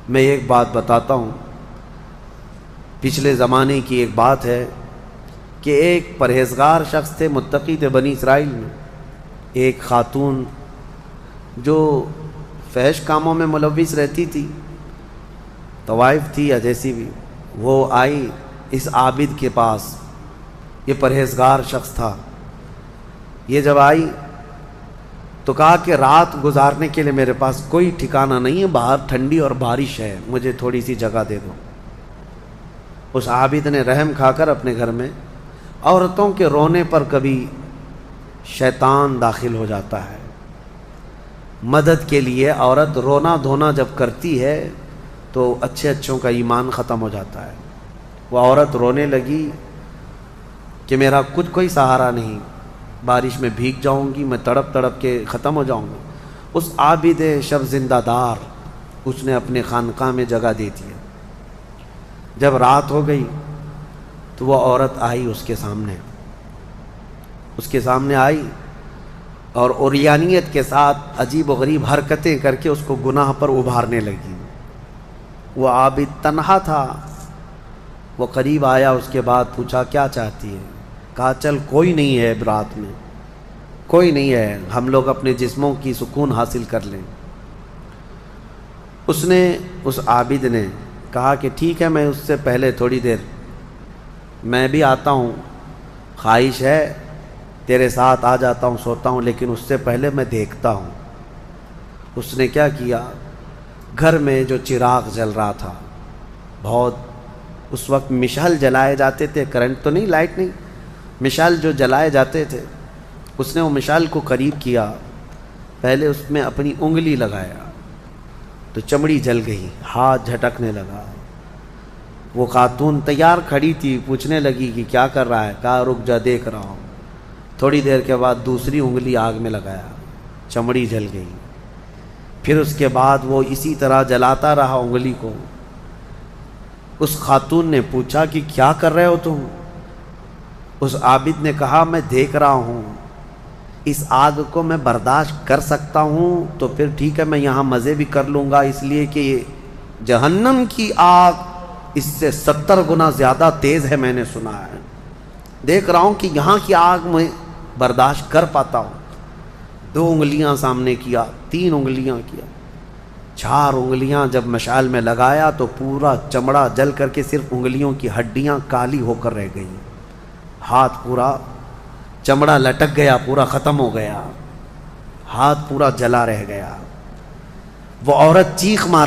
میں ایک بات بتاتا ہوں، پچھلے زمانے کی ایک بات ہے کہ ایک پرہیزگار شخص تھے، متقی تھے بنی اسرائیل میں، ایک خاتون جو فحش کاموں میں ملوث رہتی تھی، طوائف تھی یا جیسی بھی، وہ آئی اس عابد کے پاس، یہ پرہیزگار شخص تھا۔ یہ جب آئی تو کہا کہ رات گزارنے کے لیے میرے پاس کوئی ٹھکانہ نہیں ہے، باہر ٹھنڈی اور بارش ہے، مجھے تھوڑی سی جگہ دے دو۔ اس عابد نے رحم کھا کر اپنے گھر میں عورتوں کے رونے پر کبھی شیطان داخل ہو جاتا ہے، مدد کے لیے عورت رونا دھونا جب کرتی ہے تو اچھوں کا ایمان ختم ہو جاتا ہے۔ وہ عورت رونے لگی کہ میرا کچھ کوئی سہارا نہیں، بارش میں بھیگ جاؤں گی، میں تڑپ تڑپ کے ختم ہو جاؤں گا۔ اس عابد شب زندہ دار اس نے اپنے خانقاہ میں جگہ دے دی۔ جب رات ہو گئی تو وہ عورت آئی اس کے سامنے آئی اور عریانیت کے ساتھ عجیب و غریب حرکتیں کر کے اس کو گناہ پر ابھارنے لگی۔ وہ عابد تنہا تھا، وہ قریب آیا، اس کے بعد پوچھا کیا چاہتی ہے؟ کہا چل کوئی نہیں ہے، رات میں کوئی نہیں ہے، ہم لوگ اپنے جسموں کی سکون حاصل کر لیں۔ اس عابد نے کہا کہ ٹھیک ہے، میں اس سے پہلے تھوڑی دیر میں بھی آتا ہوں، خواہش ہے تیرے ساتھ آ جاتا ہوں، سوتا ہوں، لیکن اس سے پہلے میں دیکھتا ہوں۔ اس نے کیا کیا، گھر میں جو چراغ جل رہا تھا، بہت اس وقت مشعل جلائے جاتے تھے، کرنٹ تو نہیں، لائٹ نہیں، مشعل جو جلائے جاتے تھے، اس نے وہ مشعل کو قریب کیا، پہلے اس میں اپنی انگلی لگایا تو چمڑی جل گئی، ہاتھ جھٹکنے لگا۔ وہ خاتون تیار کھڑی تھی، پوچھنے لگی کہ کیا کر رہا ہے؟ کہا رک جا، دیکھ رہا ہوں۔ تھوڑی دیر کے بعد دوسری انگلی آگ میں لگایا، چمڑی جل گئی۔ پھر اس کے بعد وہ اسی طرح جلاتا رہا انگلی کو۔ اس خاتون نے پوچھا کہ کیا کر رہے ہو تم؟ اس عابد نے کہا میں دیکھ رہا ہوں، اس آگ کو میں برداشت کر سکتا ہوں تو پھر ٹھیک ہے، میں یہاں مزے بھی کر لوں گا، اس لیے کہ جہنم کی آگ اس سے 70 گنا زیادہ تیز ہے، میں نے سنا ہے، دیکھ رہا ہوں کہ یہاں کی آگ میں برداشت کر پاتا ہوں۔ 2 انگلیاں سامنے کیا، 3 انگلیاں کیا، 4 انگلیاں جب مشعل میں لگایا تو پورا چمڑا جل کر کے صرف انگلیوں کی ہڈیاں کالی ہو کر رہ گئیں، ہاتھ پورا چمڑا لٹک گیا، پورا ختم ہو گیا، ہاتھ پورا جلا رہ گیا۔ وہ عورت چیخ مار